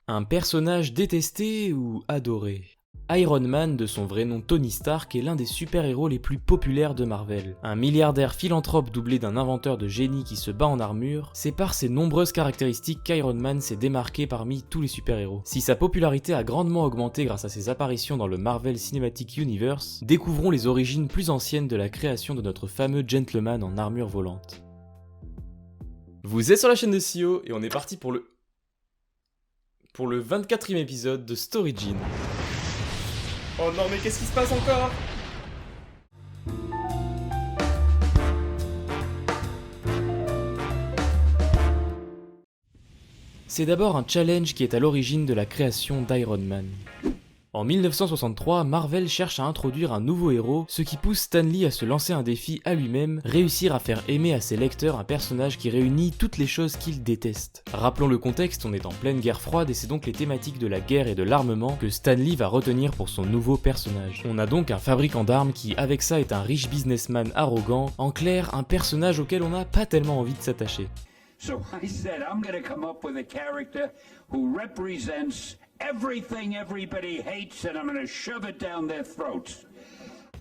Un personnage détesté ou adoré? Iron Man, de son vrai nom Tony Stark, est l'un des super-héros les plus populaires de Marvel. Un milliardaire philanthrope doublé d'un inventeur de génie qui se bat en armure, c'est par ses nombreuses caractéristiques qu'Iron Man s'est démarqué parmi tous les super-héros. Si sa popularité a grandement augmenté grâce à ses apparitions dans le Marvel Cinematic Universe, découvrons les origines plus anciennes de la création de notre fameux gentleman en armure volante. Vous êtes sur la chaîne de CEO et on est parti pour le 24e épisode de Storygene. Oh non, mais qu'est-ce qui se passe encore? C'est d'abord un challenge qui est à l'origine de la création d'Iron Man. En 1963, Marvel cherche à introduire un nouveau héros, ce qui pousse Stan Lee à se lancer un défi à lui-même, réussir à faire aimer à ses lecteurs un personnage qui réunit toutes les choses qu'ils détestent. Rappelons le contexte, on est en pleine guerre froide et c'est donc les thématiques de la guerre et de l'armement que Stan Lee va retenir pour son nouveau personnage. On a donc un fabricant d'armes qui, avec ça, est un riche businessman arrogant, en clair, un personnage auquel on n'a pas tellement envie de s'attacher. So I said, I'm gonna come up with a character who represents everything everybody hates and I'm gonna shove it down their throats.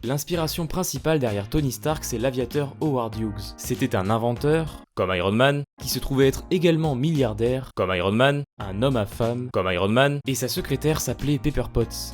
L'inspiration principale derrière Tony Stark, c'est l'aviateur Howard Hughes. C'était un inventeur, comme Iron Man, qui se trouvait être également milliardaire, comme Iron Man, un homme à femme, comme Iron Man, et sa secrétaire s'appelait Pepper Potts.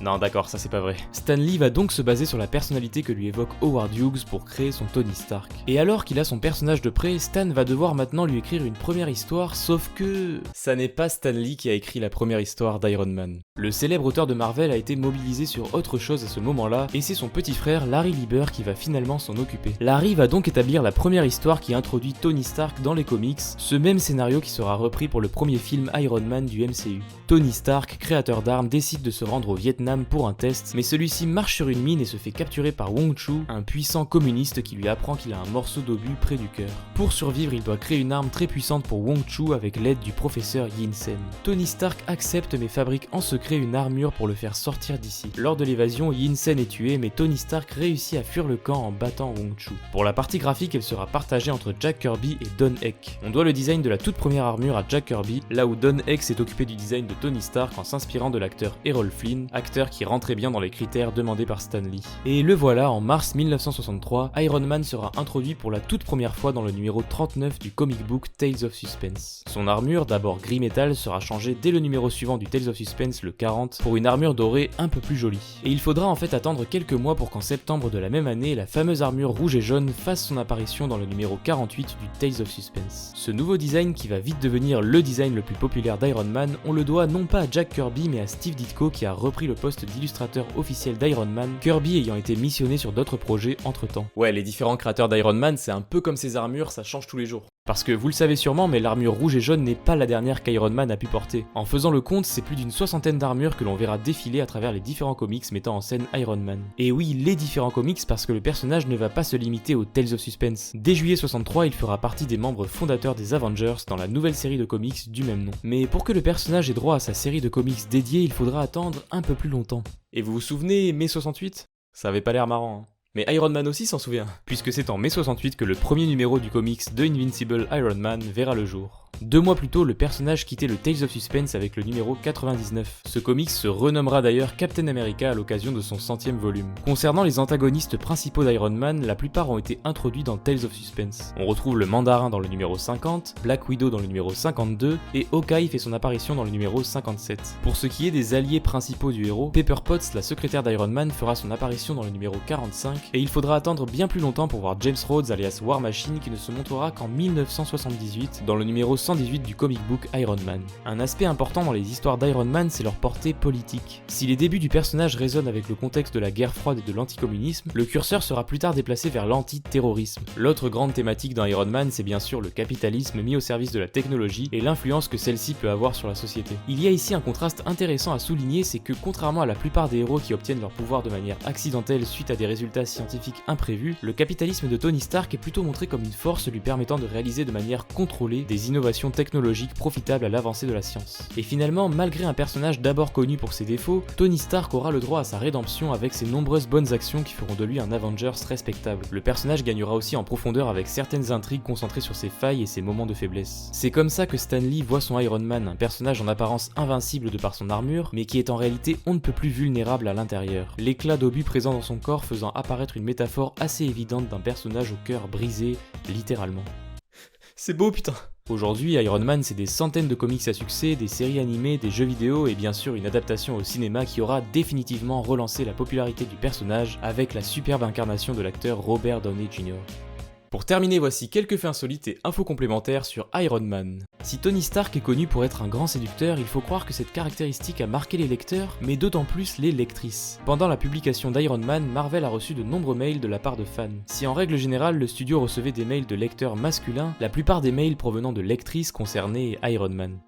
Non d'accord, ça c'est pas vrai. Stan Lee va donc se baser sur la personnalité que lui évoque Howard Hughes pour créer son Tony Stark. Et alors qu'il a son personnage de près, Stan va devoir maintenant lui écrire une première histoire, sauf que... ça n'est pas Stan Lee qui a écrit la première histoire d'Iron Man. Le célèbre auteur de Marvel a été mobilisé sur autre chose à ce moment-là, et c'est son petit frère Larry Lieber qui va finalement s'en occuper. Larry va donc établir la première histoire qui introduit Tony Stark dans les comics, ce même scénario qui sera repris pour le premier film Iron Man du MCU. Tony Stark, créateur d'armes, décide de se rendre au Vietnam pour un test, mais celui-ci marche sur une mine et se fait capturer par Wong Chu, un puissant communiste qui lui apprend qu'il a un morceau d'obus près du cœur. Pour survivre, il doit créer une arme très puissante pour Wong Chu avec l'aide du professeur Yinsen. Tony Stark accepte mais fabrique en secret une armure pour le faire sortir d'ici. Lors de l'évasion, Yinsen est tué, mais Tony Stark réussit à fuir le camp en battant Wong Chu. Pour la partie graphique, elle sera partagée entre Jack Kirby et Don Heck. On doit le design de la toute première armure à Jack Kirby, là où Don Heck s'est occupé du design de Tony Stark en s'inspirant de l'acteur Errol Flynn, acteur qui rentrait bien dans les critères demandés par Stan Lee. Et le voilà, en mars 1963, Iron Man sera introduit pour la toute première fois dans le numéro 39 du comic book Tales of Suspense. Son armure, d'abord gris métal, sera changée dès le numéro suivant du Tales of Suspense, le 40, pour une armure dorée un peu plus jolie. Et il faudra en fait attendre quelques mois pour qu'en septembre de la même année, la fameuse armure rouge et jaune fasse son apparition dans le numéro 48 du Tales of Suspense. Ce nouveau design, qui va vite devenir le design le plus populaire d'Iron Man, on le doit non pas à Jack Kirby mais à Steve Ditko qui a repris le poste d'illustrateur officiel d'Iron Man, Kirby ayant été missionné sur d'autres projets entre temps. Ouais, les différents créateurs d'Iron Man, c'est un peu comme ses armures, ça change tous les jours. Parce que vous le savez sûrement, mais l'armure rouge et jaune n'est pas la dernière qu'Iron Man a pu porter. En faisant le compte, c'est plus d'une soixantaine d'armures que l'on verra défiler à travers les différents comics mettant en scène Iron Man. Et oui, les différents comics parce que le personnage ne va pas se limiter aux Tales of Suspense. Dès juillet 63, il fera partie des membres fondateurs des Avengers dans la nouvelle série de comics du même nom. Mais pour que le personnage ait droit à sa série de comics dédiée, il faudra attendre un peu plus longtemps. Et vous vous souvenez, mai 68 ? Ça avait pas l'air marrant, hein. Mais Iron Man aussi s'en souvient, puisque c'est en mai 68 que le premier numéro du comics de Invincible Iron Man verra le jour. 2 mois plus tôt, le personnage quittait le Tales of Suspense avec le numéro 99. Ce comics se renommera d'ailleurs Captain America à l'occasion de son 100e volume. Concernant les antagonistes principaux d'Iron Man, la plupart ont été introduits dans Tales of Suspense. On retrouve le Mandarin dans le numéro 50, Black Widow dans le numéro 52, et Hawkeye fait son apparition dans le numéro 57. Pour ce qui est des alliés principaux du héros, Pepper Potts, la secrétaire d'Iron Man, fera son apparition dans le numéro 45, et il faudra attendre bien plus longtemps pour voir James Rhodes alias War Machine qui ne se montrera qu'en 1978 dans le numéro 118 du comic book Iron Man. Un aspect important dans les histoires d'Iron Man, c'est leur portée politique. Si les débuts du personnage résonnent avec le contexte de la guerre froide et de l'anticommunisme, le curseur sera plus tard déplacé vers l'antiterrorisme. L'autre grande thématique dans Iron Man, c'est bien sûr le capitalisme mis au service de la technologie et l'influence que celle-ci peut avoir sur la société. Il y a ici un contraste intéressant à souligner, c'est que contrairement à la plupart des héros qui obtiennent leur pouvoir de manière accidentelle suite à des résultats scientifiques imprévus, le capitalisme de Tony Stark est plutôt montré comme une force lui permettant de réaliser de manière contrôlée des innovations innovation technologique profitable à l'avancée de la science. Et finalement, malgré un personnage d'abord connu pour ses défauts, Tony Stark aura le droit à sa rédemption avec ses nombreuses bonnes actions qui feront de lui un Avengers respectable. Le personnage gagnera aussi en profondeur avec certaines intrigues concentrées sur ses failles et ses moments de faiblesse. C'est comme ça que Stan Lee voit son Iron Man, un personnage en apparence invincible de par son armure, mais qui est en réalité on ne peut plus vulnérable à l'intérieur. L'éclat d'obus présent dans son corps faisant apparaître une métaphore assez évidente d'un personnage au cœur brisé, littéralement. C'est beau putain. Aujourd'hui, Iron Man, c'est des centaines de comics à succès, des séries animées, des jeux vidéo et bien sûr une adaptation au cinéma qui aura définitivement relancé la popularité du personnage avec la superbe incarnation de l'acteur Robert Downey Jr. Pour terminer, voici quelques faits insolites et infos complémentaires sur Iron Man. Si Tony Stark est connu pour être un grand séducteur, il faut croire que cette caractéristique a marqué les lecteurs, mais d'autant plus les lectrices. Pendant la publication d'Iron Man, Marvel a reçu de nombreux mails de la part de fans. Si en règle générale, le studio recevait des mails de lecteurs masculins, la plupart des mails provenant de lectrices concernaient Iron Man.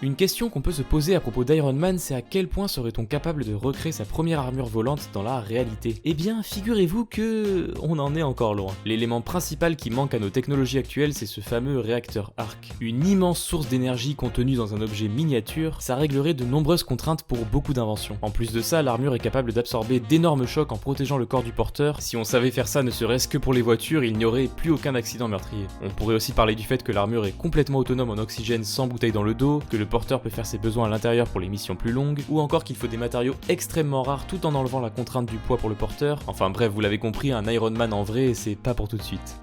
Une question qu'on peut se poser à propos d'Iron Man, c'est à quel point serait-on capable de recréer sa première armure volante dans la réalité? Eh bien, figurez-vous que... on en est encore loin. L'élément principal qui manque à nos technologies actuelles, c'est ce fameux réacteur arc. Une immense source d'énergie contenue dans un objet miniature, ça réglerait de nombreuses contraintes pour beaucoup d'inventions. En plus de ça, l'armure est capable d'absorber d'énormes chocs en protégeant le corps du porteur. Si on savait faire ça ne serait-ce que pour les voitures, il n'y aurait plus aucun accident meurtrier. On pourrait aussi parler du fait que l'armure est complètement autonome en oxygène sans bouteille dans le dos, que le porteur peut faire ses besoins à l'intérieur pour les missions plus longues, ou encore qu'il faut des matériaux extrêmement rares tout en enlevant la contrainte du poids pour le porteur. Enfin bref, vous l'avez compris, un Iron Man en vrai, c'est pas pour tout de suite.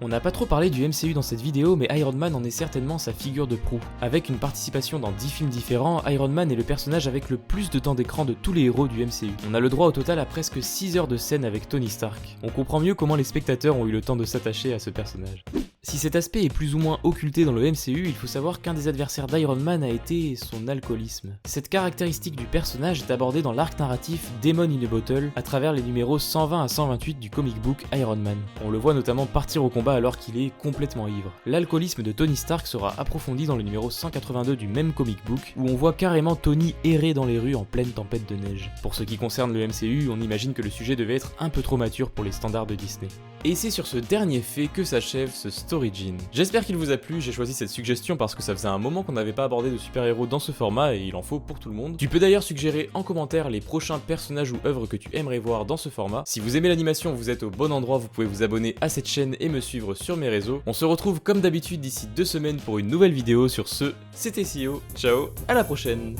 On n'a pas trop parlé du MCU dans cette vidéo, mais Iron Man en est certainement sa figure de proue. Avec une participation dans 10 films différents, Iron Man est le personnage avec le plus de temps d'écran de tous les héros du MCU. On a le droit au total à presque 6 heures de scène avec Tony Stark. On comprend mieux comment les spectateurs ont eu le temps de s'attacher à ce personnage. Si cet aspect est plus ou moins occulté dans le MCU, il faut savoir qu'un des adversaires d'Iron Man a été son alcoolisme. Cette caractéristique du personnage est abordée dans l'arc narratif Demon in a Bottle à travers les numéros 120 à 128 du comic book Iron Man. On le voit notamment partir au combat alors qu'il est complètement ivre. L'alcoolisme de Tony Stark sera approfondi dans le numéro 182 du même comic book où on voit carrément Tony errer dans les rues en pleine tempête de neige. Pour ce qui concerne le MCU, on imagine que le sujet devait être un peu trop mature pour les standards de Disney. Et c'est sur ce dernier fait que s'achève ce Storyjin. J'espère qu'il vous a plu, j'ai choisi cette suggestion parce que ça faisait un moment qu'on n'avait pas abordé de super-héros dans ce format et il en faut pour tout le monde. Tu peux d'ailleurs suggérer en commentaire les prochains personnages ou œuvres que tu aimerais voir dans ce format. Si vous aimez l'animation, vous êtes au bon endroit, vous pouvez vous abonner à cette chaîne et me suivre sur mes réseaux. On se retrouve comme d'habitude d'ici 2 semaines pour une nouvelle vidéo. Sur ce, c'était CEO, ciao, à la prochaine.